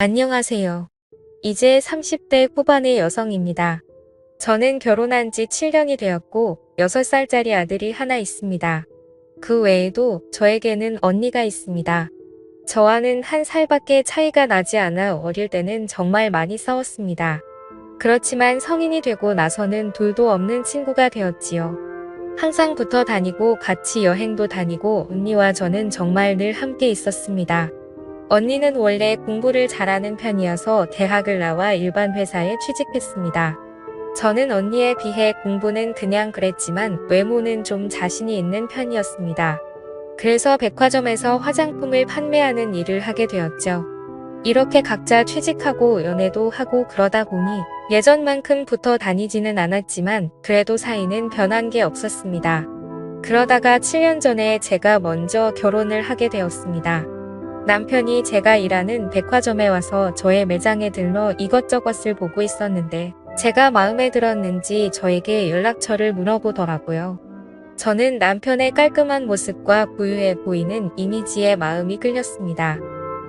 안녕하세요. 이제 30대 후반의 여성입니다. 저는 결혼한 지 7년이 되었고 6살짜리 아들이 하나 있습니다. 그 외에도 저에게는 언니가 있습니다. 저와는 한 살밖에 차이가 나지 않아 어릴 때는 정말 많이 싸웠습니다. 그렇지만 성인이 되고 나서는 둘도 없는 친구가 되었지요. 항상 붙어 다니고 같이 여행도 다니고 언니와 저는 정말 늘 함께 있었습니다. 언니는 원래 공부를 잘하는 편이어서 대학을 나와 일반 회사에 취직했습니다. 저는 언니에 비해 공부는 그냥 그랬지만 외모는 좀 자신이 있는 편이었습니다. 그래서 백화점에서 화장품을 판매하는 일을 하게 되었죠. 이렇게 각자 취직하고 연애도 하고 그러다 보니 예전만큼 붙어 다니지는 않았지만 그래도 사이는 변한 게 없었습니다. 그러다가 7년 전에 제가 먼저 결혼을 하게 되었습니다. 남편이 제가 일하는 백화점에 와서 저의 매장에 들러 이것저것을 보고 있었는데 제가 마음에 들었는지 저에게 연락처를 물어보더라고요. 저는 남편의 깔끔한 모습과 부유해 보이는 이미지에 마음이 끌렸습니다.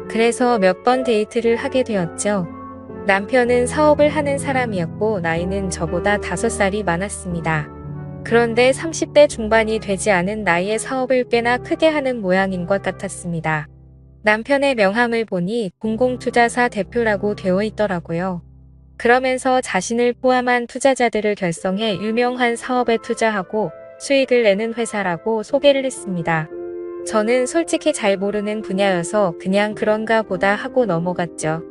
그래서 몇 번 데이트를 하게 되었죠. 남편은 사업을 하는 사람이었고 나이는 저보다 5살이 많았습니다. 그런데 30대 중반이 되지 않은 나이에 사업을 꽤나 크게 하는 모양인 것 같았습니다. 남편의 명함을 보니 공공투자사 대표라고 되어 있더라고요. 그러면서 자신을 포함한 투자자들을 결성해 유명한 사업에 투자하고 수익을 내는 회사라고 소개를 했습니다. 저는 솔직히 잘 모르는 분야여서 그냥 그런가 보다 하고 넘어갔죠.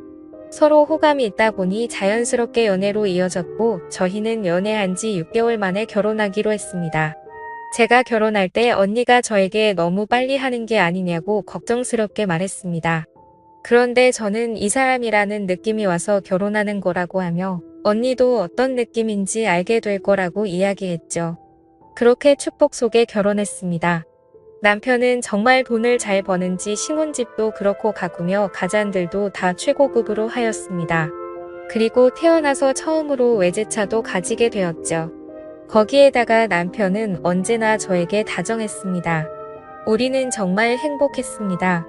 서로 호감이 있다 보니 자연스럽게 연애로 이어졌고 저희는 연애한 지 6개월 만에 결혼하기로 했습니다. 제가 결혼할 때 언니가 저에게 너무 빨리 하는 게 아니냐고 걱정스럽게 말했습니다. 그런데 저는 이 사람이라는 느낌이 와서 결혼하는 거라고 하며 언니도 어떤 느낌인지 알게 될 거라고 이야기했죠. 그렇게 축복 속에 결혼했습니다. 남편은 정말 돈을 잘 버는지 신혼집도 그렇고 가꾸며 가장들도 다 최고급으로 하였습니다. 그리고 태어나서 처음으로 외제차도 가지게 되었죠. 거기에다가 남편은 언제나 저에게 다정했습니다. 우리는 정말 행복했습니다.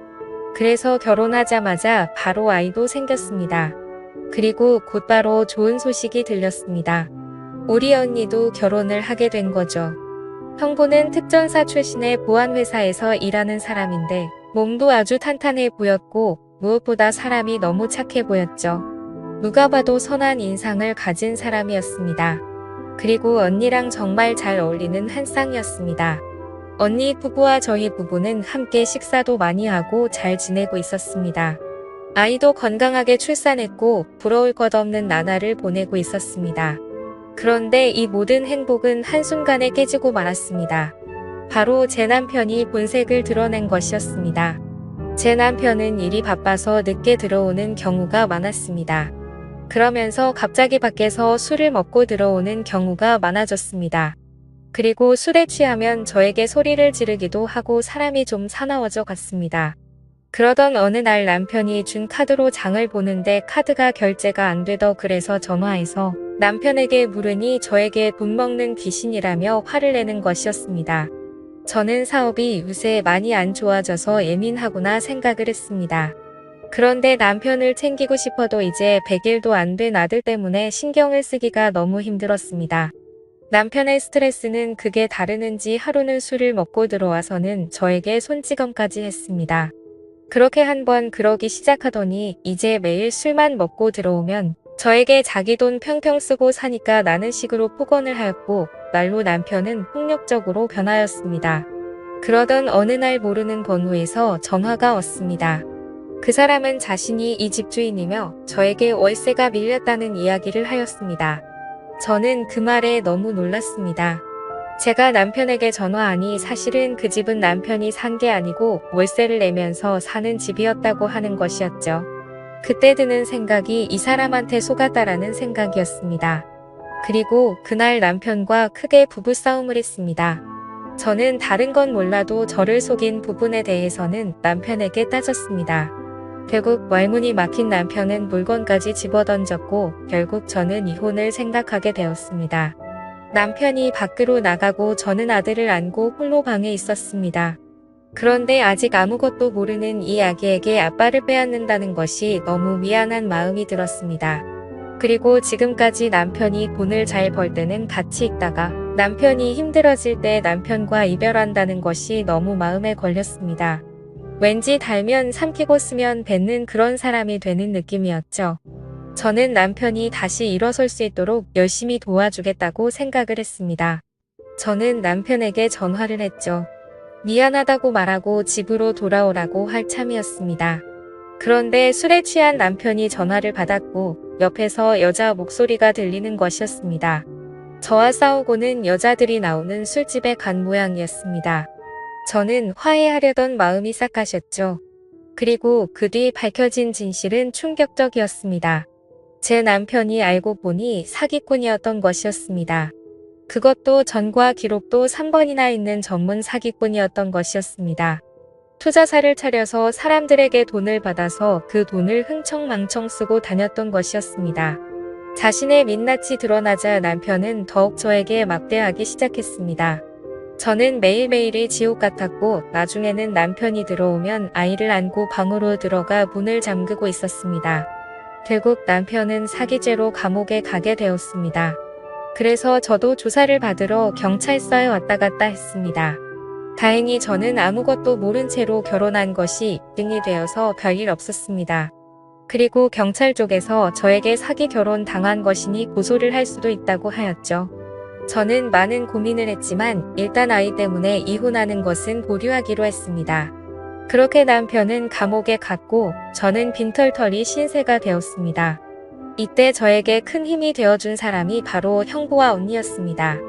그래서 결혼하자마자 바로 아이도 생겼습니다. 그리고 곧바로 좋은 소식이 들렸습니다. 우리 언니도 결혼을 하게 된 거죠. 형부는 특전사 출신의 보안회사에서 일하는 사람인데 몸도 아주 탄탄해 보였고 무엇보다 사람이 너무 착해 보였죠. 누가 봐도 선한 인상을 가진 사람이었습니다. 그리고 언니랑 정말 잘 어울리는 한 쌍이었습니다. 언니 부부와 저희 부부는 함께 식사도 많이 하고 잘 지내고 있었습니다. 아이도 건강하게 출산했고 부러울 것 없는 나날을 보내고 있었습니다. 그런데 이 모든 행복은 한순간에 깨지고 말았습니다. 바로 제 남편이 본색을 드러낸 것이었습니다. 제 남편은 일이 바빠서 늦게 들어오는 경우가 많았습니다. 그러면서 갑자기 밖에서 술을 먹고 들어오는 경우가 많아졌습니다. 그리고 술에 취하면 저에게 소리를 지르기도 하고 사람이 좀 사나워져 갔습니다. 그러던 어느 날 남편이 준 카드로 장을 보는데 카드가 결제가 안 되더 그래서 전화해서 남편에게 물으니 저에게 돈 먹는 귀신이라며 화를 내는 것이었습니다. 저는 사업이 요새 많이 안 좋아져서 예민하구나 생각을 했습니다. 그런데 남편을 챙기고 싶어도 이제 100일도 안 된 아들 때문에 신경을 쓰기가 너무 힘들었습니다. 남편의 스트레스는 극에 다르는지 하루는 술을 먹고 들어와서는 저에게 손찌검까지 했습니다. 그렇게 한번 그러기 시작하더니 이제 매일 술만 먹고 들어오면 저에게 자기 돈 평평 쓰고 사니까 나는 식으로 폭언을 하였고 말로 남편은 폭력적으로 변하였습니다. 그러던 어느 날 모르는 번호에서 전화가 왔습니다. 그 사람은 자신이 이 집주인이며 저에게 월세가 밀렸다는 이야기를 하였습니다. 저는 그 말에 너무 놀랐습니다. 제가 남편에게 전화하니 사실은 그 집은 남편이 산 게 아니고 월세를 내면서 사는 집이었다고 하는 것이었죠. 그때 드는 생각이 이 사람한테 속았다라는 생각이었습니다. 그리고 그날 남편과 크게 부부싸움을 했습니다. 저는 다른 건 몰라도 저를 속인 부분에 대해서는 남편에게 따졌습니다. 결국 말문이 막힌 남편은 물건까지 집어던졌고 결국 저는 이혼을 생각하게 되었습니다. 남편이 밖으로 나가고 저는 아들을 안고 홀로 방에 있었습니다. 그런데 아직 아무것도 모르는 이 아기에게 아빠를 빼앗는다는 것이 너무 미안한 마음이 들었습니다. 그리고 지금까지 남편이 돈을 잘 벌 때는 같이 있다가 남편이 힘들어질 때 남편과 이별한다는 것이 너무 마음에 걸렸습니다. 왠지 달면 삼키고 쓰면 뱉는 그런 사람이 되는 느낌이었죠. 저는 남편이 다시 일어설 수 있도록 열심히 도와주겠다고 생각을 했습니다. 저는 남편에게 전화를 했죠. 미안하다고 말하고 집으로 돌아오라고 할 참이었습니다. 그런데 술에 취한 남편이 전화를 받았고 옆에서 여자 목소리가 들리는 것이었습니다. 저와 싸우고는 여자들이 나오는 술집에 간 모양이었습니다. 저는 화해하려던 마음이 싹 가셨죠. 그리고 그 뒤 밝혀진 진실은 충격적이었습니다. 제 남편이 알고 보니 사기꾼이었던 것이었습니다. 그것도 전과 기록도 3번이나 있는 전문 사기꾼이었던 것이었습니다. 투자사를 차려서 사람들에게 돈을 받아서 그 돈을 흥청망청 쓰고 다녔던 것이었습니다. 자신의 민낯이 드러나자 남편은 더욱 저에게 막대하기 시작했습니다. 저는 매일매일이 지옥 같았고 나중에는 남편이 들어오면 아이를 안고 방으로 들어가 문을 잠그고 있었습니다. 결국 남편은 사기죄로 감옥에 가게 되었습니다. 그래서 저도 조사를 받으러 경찰서에 왔다 갔다 했습니다. 다행히 저는 아무것도 모른 채로 결혼한 것이 입증이 되어서 별일 없었습니다. 그리고 경찰 쪽에서 저에게 사기 결혼 당한 것이니 고소를 할 수도 있다고 하였죠. 저는 많은 고민을 했지만 일단 아이 때문에 이혼하는 것은 보류하기로 했습니다. 그렇게 남편은 감옥에 갔고 저는 빈털터리 신세가 되었습니다. 이때 저에게 큰 힘이 되어준 사람이 바로 형부와 언니였습니다.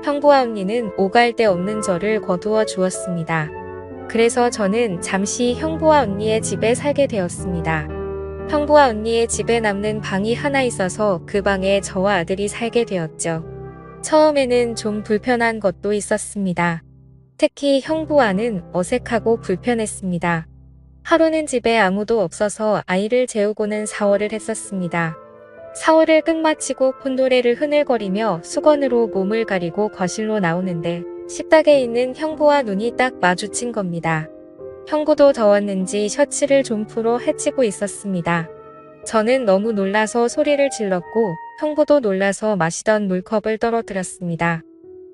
형부와 언니는 오갈 데 없는 저를 거두어 주었습니다. 그래서 저는 잠시 형부와 언니의 집에 살게 되었습니다. 형부와 언니의 집에 남는 방이 하나 있어서 그 방에 저와 아들이 살게 되었죠. 처음에는 좀 불편한 것도 있었습니다. 특히 형부와는 어색하고 불편했습니다. 하루는 집에 아무도 없어서 아이를 재우고는 샤워를 했었습니다. 샤워를 끝마치고 콘도레를 흐늘거리며 수건으로 몸을 가리고 거실로 나오는데 식탁에 있는 형부와 눈이 딱 마주친 겁니다. 형부도 더웠는지 셔츠를 좀프로 헤치고 있었습니다. 저는 너무 놀라서 소리를 질렀고 형부도 놀라서 마시던 물컵을 떨어뜨렸습니다.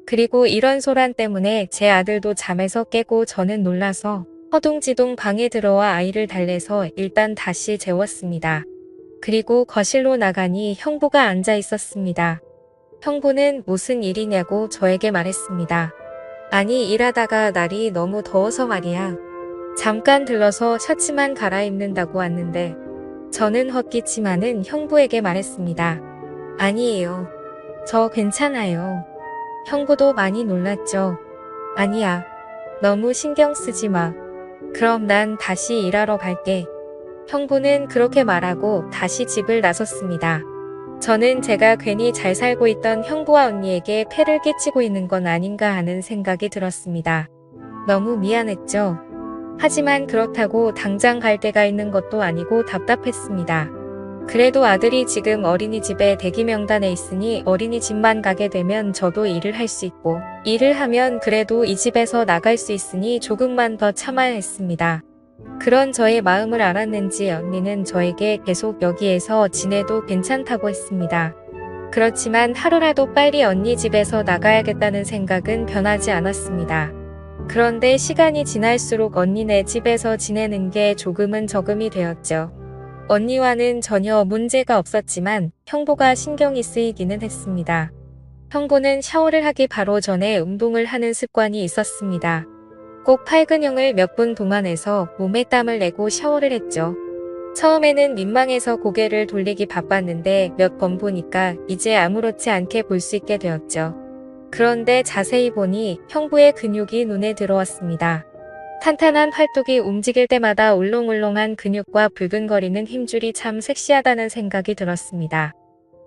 그리고 이런 소란 때문에 제 아들도 잠에서 깨고 저는 놀라서 허둥지둥 방에 들어와 아이를 달래서 일단 다시 재웠습니다. 그리고 거실로 나가니 형부가 앉아 있었습니다. 형부는 무슨 일이냐고 저에게 말했습니다. 아니 일하다가 날이 너무 더워서 말이야. 잠깐 들러서 셔츠만 갈아입는다고 왔는데 저는 헛기침하는 형부에게 말했습니다. 아니에요. 저 괜찮아요. 형부도 많이 놀랐죠. 아니야. 너무 신경 쓰지 마. 그럼 난 다시 일하러 갈게. 형부는 그렇게 말하고 다시 집을 나섰습니다. 저는 제가 괜히 잘 살고 있던 형부와 언니에게 폐를 끼치고 있는 건 아닌가 하는 생각이 들었습니다. 너무 미안했죠. 하지만 그렇다고 당장 갈 데가 있는 것도 아니고 답답했습니다. 그래도 아들이 지금 어린이집에 대기 명단에 있으니 어린이집만 가게 되면 저도 일을 할 수 있고 일을 하면 그래도 이 집에서 나갈 수 있으니 조금만 더 참아야 했습니다. 그런 저의 마음을 알았는지 언니는 저에게 계속 여기에서 지내도 괜찮다고 했습니다. 그렇지만 하루라도 빨리 언니 집에서 나가야겠다는 생각은 변하지 않았습니다. 그런데 시간이 지날수록 언니네 집에서 지내는 게 조금은 적응이 되었죠. 언니와는 전혀 문제가 없었지만 형부가 신경이 쓰이기는 했습니다. 형부는 샤워를 하기 바로 전에 운동을 하는 습관이 있었습니다. 꼭 팔근형을 몇 분 동안 해서 몸에 땀을 내고 샤워를 했죠. 처음에는 민망해서 고개를 돌리기 바빴는데 몇 번 보니까 이제 아무렇지 않게 볼 수 있게 되었죠. 그런데 자세히 보니 형부의 근육이 눈에 들어왔습니다. 탄탄한 팔뚝이 움직일 때마다 울렁울렁한 근육과 불근거리는 힘줄이 참 섹시하다는 생각이 들었습니다.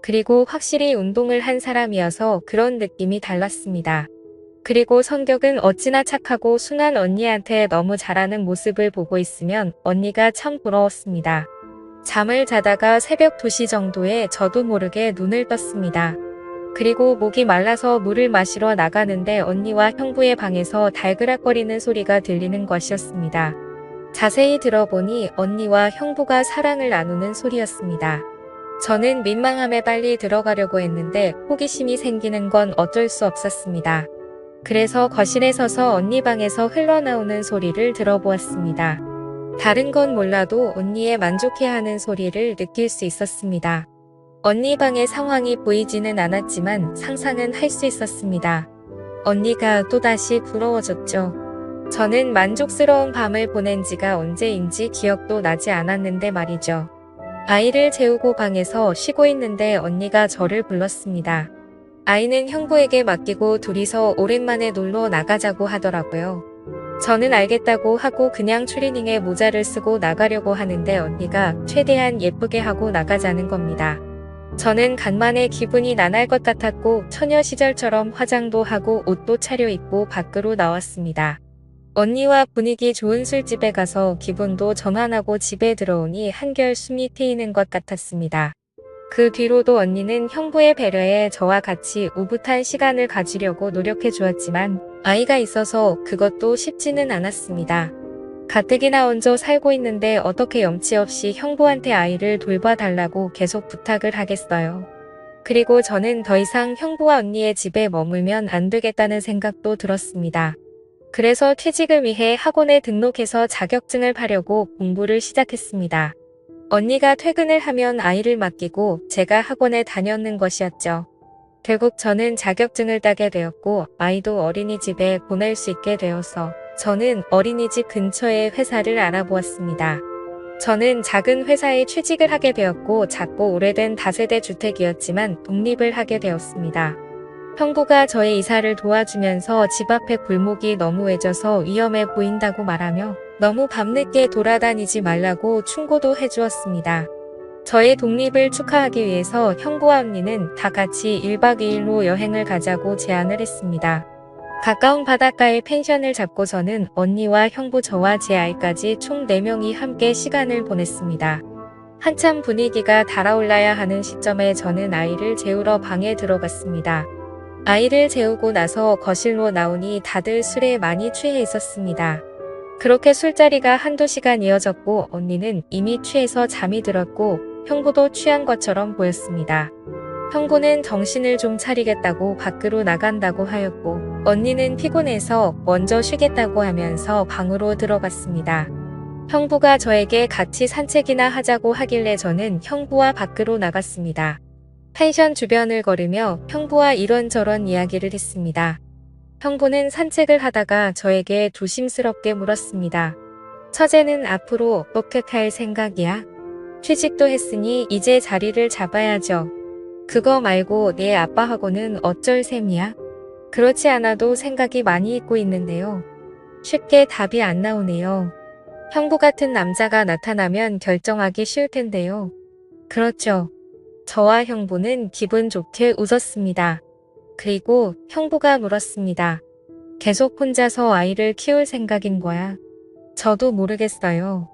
그리고 확실히 운동을 한 사람이어서 그런 느낌이 달랐습니다. 그리고 성격은 어찌나 착하고 순한 언니한테 너무 잘하는 모습을 보고 있으면 언니가 참 부러웠습니다. 잠을 자다가 새벽 2시 정도에 저도 모르게 눈을 떴습니다. 그리고 목이 말라서 물을 마시러 나가는데 언니와 형부의 방에서 달그락거리는 소리가 들리는 것이었습니다. 자세히 들어보니 언니와 형부가 사랑을 나누는 소리였습니다. 저는 민망함에 빨리 들어가려고 했는데 호기심이 생기는 건 어쩔 수 없었습니다. 그래서 거실에 서서 언니 방에서 흘러나오는 소리를 들어보았습니다. 다른 건 몰라도 언니의 만족해하는 소리를 느낄 수 있었습니다. 언니 방의 상황이 보이지는 않았지만 상상은 할 수 있었습니다. 언니가 또다시 부러워졌죠. 저는 만족스러운 밤을 보낸 지가 언제인지 기억도 나지 않았는데 말이죠. 아이를 재우고 방에서 쉬고 있는데 언니가 저를 불렀습니다. 아이는 형부에게 맡기고 둘이서 오랜만에 놀러 나가자고 하더라고요. 저는 알겠다고 하고 그냥 추리닝에 모자를 쓰고 나가려고 하는데 언니가 최대한 예쁘게 하고 나가자는 겁니다. 저는 간만에 기분이 나날 것 같았고 처녀 시절처럼 화장도 하고 옷도 차려입고 밖으로 나왔습니다. 언니와 분위기 좋은 술집에 가서 기분도 전환하고 집에 들어오니 한결 숨이 트이는 것 같았습니다. 그 뒤로도 언니는 형부의 배려에 저와 같이 오붓한 시간을 가지려고 노력해 주었지만 아이가 있어서 그것도 쉽지는 않았습니다. 가뜩이나 얹어 살고 있는데 어떻게 염치 없이 형부한테 아이를 돌봐달라고 계속 부탁을 하겠어요. 그리고 저는 더 이상 형부와 언니의 집에 머물면 안 되겠다는 생각도 들었습니다. 그래서 퇴직을 위해 학원에 등록해서 자격증을 파려고 공부를 시작했습니다. 언니가 퇴근을 하면 아이를 맡기고 제가 학원에 다녔는 것이었죠. 결국 저는 자격증을 따게 되었고 아이도 어린이집에 보낼 수 있게 되어서 저는 어린이집 근처의 회사를 알아보았습니다. 저는 작은 회사에 취직을 하게 되었고 작고 오래된 다세대 주택이었지만 독립을 하게 되었습니다. 형부가 저의 이사를 도와주면서 집 앞에 골목이 너무 외져서 위험해 보인다고 말하며 너무 밤늦게 돌아다니지 말라고 충고도 해주었습니다. 저의 독립을 축하하기 위해서 형부와 언니는 다 같이 1박 2일로 여행을 가자고 제안을 했습니다. 가까운 바닷가에 펜션을 잡고서는 언니와 형부 저와 제 아이까지 총 4명이 함께 시간을 보냈습니다. 한참 분위기가 달아올라야 하는 시점에 저는 아이를 재우러 방에 들어갔습니다. 아이를 재우고 나서 거실로 나오니 다들 술에 많이 취해 있었습니다. 그렇게 술자리가 한두 시간 이어졌고 언니는 이미 취해서 잠이 들었고 형부도 취한 것처럼 보였습니다. 형부는 정신을 좀 차리겠다고 밖으로 나간다고 하였고 언니는 피곤해서 먼저 쉬겠다고 하면서 방으로 들어갔습니다. 형부가 저에게 같이 산책이나 하자고 하길래 저는 형부와 밖으로 나갔습니다. 펜션 주변을 걸으며 형부와 이런저런 이야기를 했습니다. 형부는 산책을 하다가 저에게 조심스럽게 물었습니다. 처제는 앞으로 어떻게 할 생각이야? 취직도 했으니 이제 자리를 잡아야죠. 그거 말고 내 아빠하고는 어쩔 셈이야? 그렇지 않아도 생각이 많이 있고 있는데요. 쉽게 답이 안 나오네요. 형부 같은 남자가 나타나면 결정하기 쉬울 텐데요. 그렇죠. 저와 형부는 기분 좋게 웃었습니다. 그리고 형부가 물었습니다. 계속 혼자서 아이를 키울 생각인 거야? 저도 모르겠어요.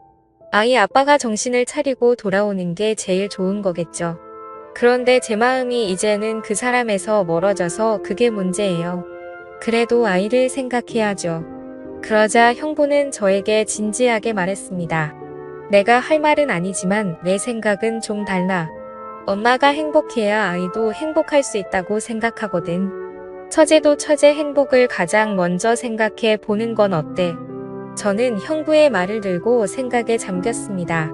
아이 아빠가 정신을 차리고 돌아오는 게 제일 좋은 거겠죠. 그런데 제 마음이 이제는 그 사람에서 멀어져서 그게 문제예요. 그래도 아이를 생각해야죠. 그러자 형부는 저에게 진지하게 말했습니다. 내가 할 말은 아니지만 내 생각은 좀 달라. 엄마가 행복해야 아이도 행복할 수 있다고 생각하거든. 처제도 처제 행복을 가장 먼저 생각해 보는 건 어때? 저는 형부의 말을 들고 생각에 잠겼습니다.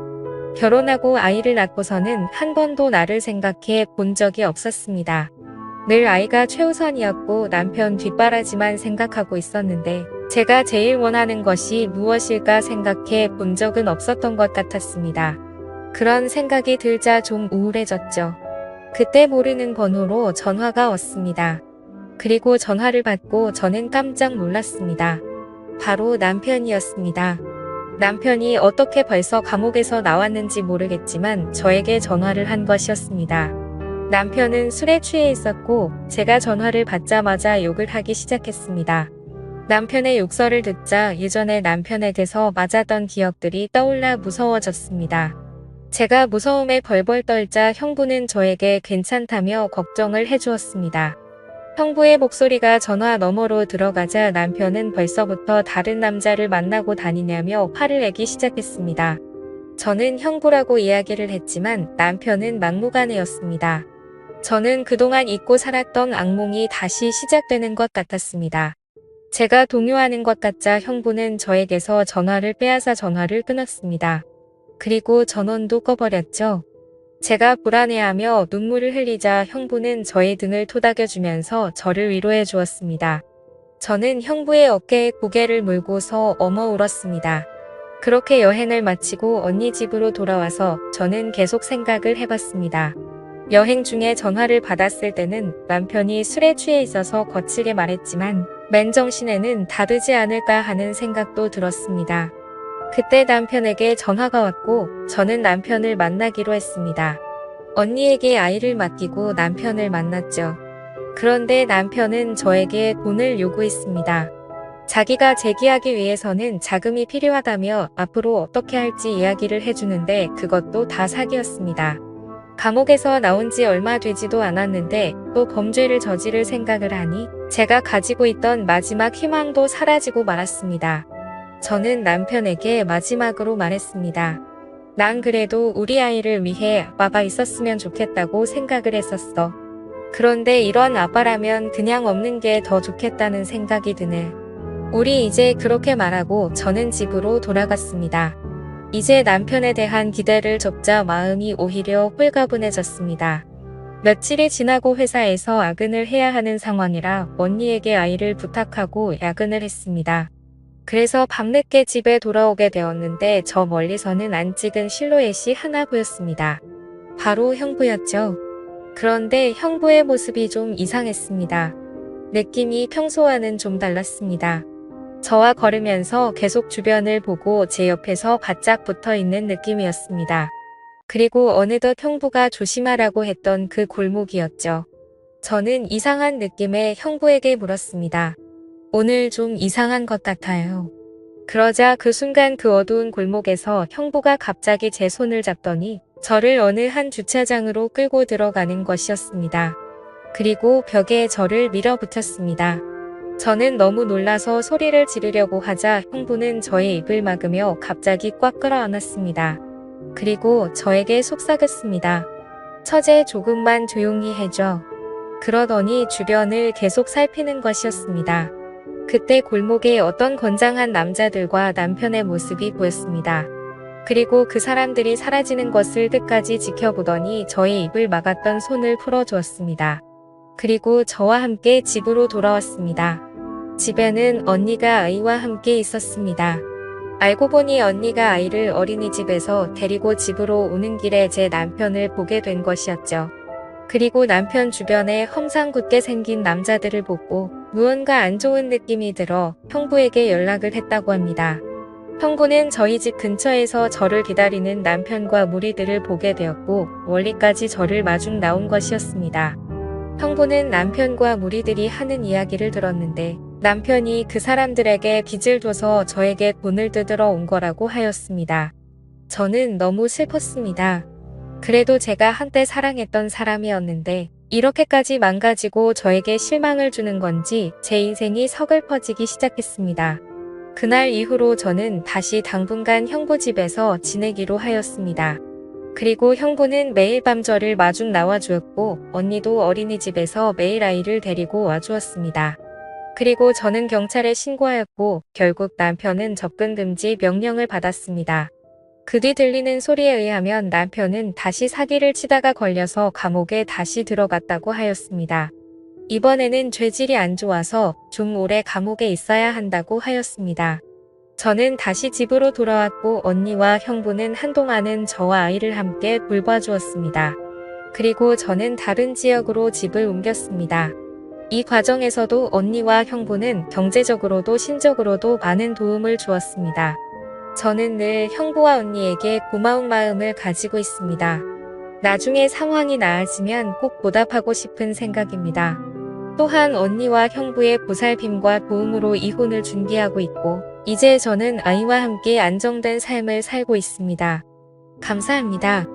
결혼하고 아이를 낳고서는 한 번도 나를 생각해 본 적이 없었습니다. 늘 아이가 최우선이었고 남편 뒷바라지만 생각하고 있었는데 제가 제일 원하는 것이 무엇일까 생각해 본 적은 없었던 것 같았습니다. 그런 생각이 들자 좀 우울해졌죠. 그때 모르는 번호로 전화가 왔습니다. 그리고 전화를 받고 저는 깜짝 놀랐습니다. 바로 남편이었습니다. 남편이 어떻게 벌써 감옥에서 나왔는지 모르겠지만 저에게 전화를 한 것이었습니다. 남편은 술에 취해 있었고 제가 전화를 받자마자 욕을 하기 시작했습니다. 남편의 욕설을 듣자 예전에 남편에게서 맞았던 기억들이 떠올라 무서워졌습니다. 제가 무서움에 벌벌 떨자 형부는 저에게 괜찮다며 걱정을 해주었습니다. 형부의 목소리가 전화 너머로 들어가자 남편은 벌써부터 다른 남자를 만나고 다니냐며 화를 내기 시작했습니다. 저는 형부라고 이야기를 했지만 남편은 막무가내였습니다. 저는 그동안 잊고 살았던 악몽이 다시 시작되는 것 같았습니다. 제가 동요하는 것 같자 형부는 저에게서 전화를 빼앗아 전화를 끊었습니다. 그리고 전원도 꺼버렸죠. 제가 불안해하며 눈물을 흘리자 형부는 저의 등을 토닥여주면서 저를 위로해 주었습니다. 저는 형부의 어깨에 고개를 물고서 엉어 울었습니다. 그렇게 여행을 마치고 언니 집으로 돌아와서 저는 계속 생각을 해봤습니다. 여행 중에 전화를 받았을 때는 남편이 술에 취해 있어서 거칠게 말했지만 맨정신에는 다르지 않을까 하는 생각도 들었습니다. 그때 남편에게 전화가 왔고 저는 남편을 만나기로 했습니다. 언니에게 아이를 맡기고 남편을 만났죠. 그런데 남편은 저에게 돈을 요구했습니다. 자기가 재기하기 위해서는 자금이 필요하다며 앞으로 어떻게 할지 이야기를 해주는데 그것도 다 사기였습니다. 감옥에서 나온 지 얼마 되지도 않았는데 또 범죄를 저지를 생각을 하니 제가 가지고 있던 마지막 희망도 사라지고 말았습니다. 저는 남편에게 마지막으로 말했습니다. 난 그래도 우리 아이를 위해 아빠가 있었으면 좋겠다고 생각을 했었어. 그런데 이런 아빠라면 그냥 없는 게 더 좋겠다는 생각이 드네. 우리 이제 그렇게 말하고 저는 집으로 돌아갔습니다. 이제 남편에 대한 기대를 접자 마음이 오히려 홀가분해졌습니다. 며칠이 지나고 회사에서 야근을 해야 하는 상황이라 언니에게 아이를 부탁하고 야근을 했습니다. 그래서 밤늦게 집에 돌아오게 되었는데 저 멀리서는 안 찍은 실루엣이 하나 보였습니다. 바로 형부였죠. 그런데 형부의 모습이 좀 이상했습니다. 느낌이 평소와는 좀 달랐습니다. 저와 걸으면서 계속 주변을 보고 제 옆에서 바짝 붙어 있는 느낌이었습니다. 그리고 어느덧 형부가 조심하라고 했던 그 골목이었죠. 저는 이상한 느낌에 형부에게 물었습니다. 오늘 좀 이상한 것 같아요. 그러자 그 순간 그 어두운 골목에서 형부가 갑자기 제 손을 잡더니 저를 어느 한 주차장으로 끌고 들어가는 것이었습니다. 그리고 벽에 저를 밀어붙였습니다. 저는 너무 놀라서 소리를 지르려고 하자 형부는 저의 입을 막으며 갑자기 꽉 끌어안았습니다. 그리고 저에게 속삭였습니다. 처제 조금만 조용히 해줘. 그러더니 주변을 계속 살피는 것이었습니다. 그때 골목에 어떤 건장한 남자들과 남편의 모습이 보였습니다. 그리고 그 사람들이 사라지는 것을 끝까지 지켜보더니 저의 입을 막았던 손을 풀어주었습니다. 그리고 저와 함께 집으로 돌아왔습니다. 집에는 언니가 아이와 함께 있었습니다. 알고 보니 언니가 아이를 어린이집에서 데리고 집으로 오는 길에 제 남편을 보게 된 것이었죠. 그리고 남편 주변에 험상궂게 생긴 남자들을 보고 무언가 안 좋은 느낌이 들어 형부에게 연락을 했다고 합니다. 형부는 저희 집 근처에서 저를 기다리는 남편과 무리들을 보게 되었고 멀리까지 저를 마중 나온 것이었습니다. 형부는 남편과 무리들이 하는 이야기를 들었는데 남편이 그 사람들에게 빚을 줘서 저에게 돈을 뜯으러 온 거라고 하였습니다. 저는 너무 슬펐습니다. 그래도 제가 한때 사랑했던 사람이었는데 이렇게까지 망가지고 저에게 실망을 주는 건지 제 인생이 서글퍼지기 시작했습니다. 그날 이후로 저는 다시 당분간 형부 집에서 지내기로 하였습니다. 그리고 형부는 매일 밤 저를 마중 나와주었고 언니도 어린이집에서 매일 아이를 데리고 와주었습니다. 그리고 저는 경찰에 신고하였고 결국 남편은 접근 금지 명령을 받았습니다. 그 뒤 들리는 소리에 의하면 남편은 다시 사기를 치다가 걸려서 감옥에 다시 들어갔다고 하였습니다. 이번에는 죄질이 안 좋아서 좀 오래 감옥에 있어야 한다고 하였습니다. 저는 다시 집으로 돌아왔고 언니와 형부는 한동안은 저와 아이를 함께 돌봐주었습니다. 그리고 저는 다른 지역으로 집을 옮겼습니다. 이 과정에서도 언니와 형부는 경제적으로도 심적으로도 많은 도움을 주었습니다. 저는 늘 형부와 언니에게 고마운 마음을 가지고 있습니다. 나중에 상황이 나아지면 꼭 보답하고 싶은 생각입니다. 또한 언니와 형부의 보살핌과 도움으로 이혼을 준비하고 있고 이제 저는 아이와 함께 안정된 삶을 살고 있습니다. 감사합니다.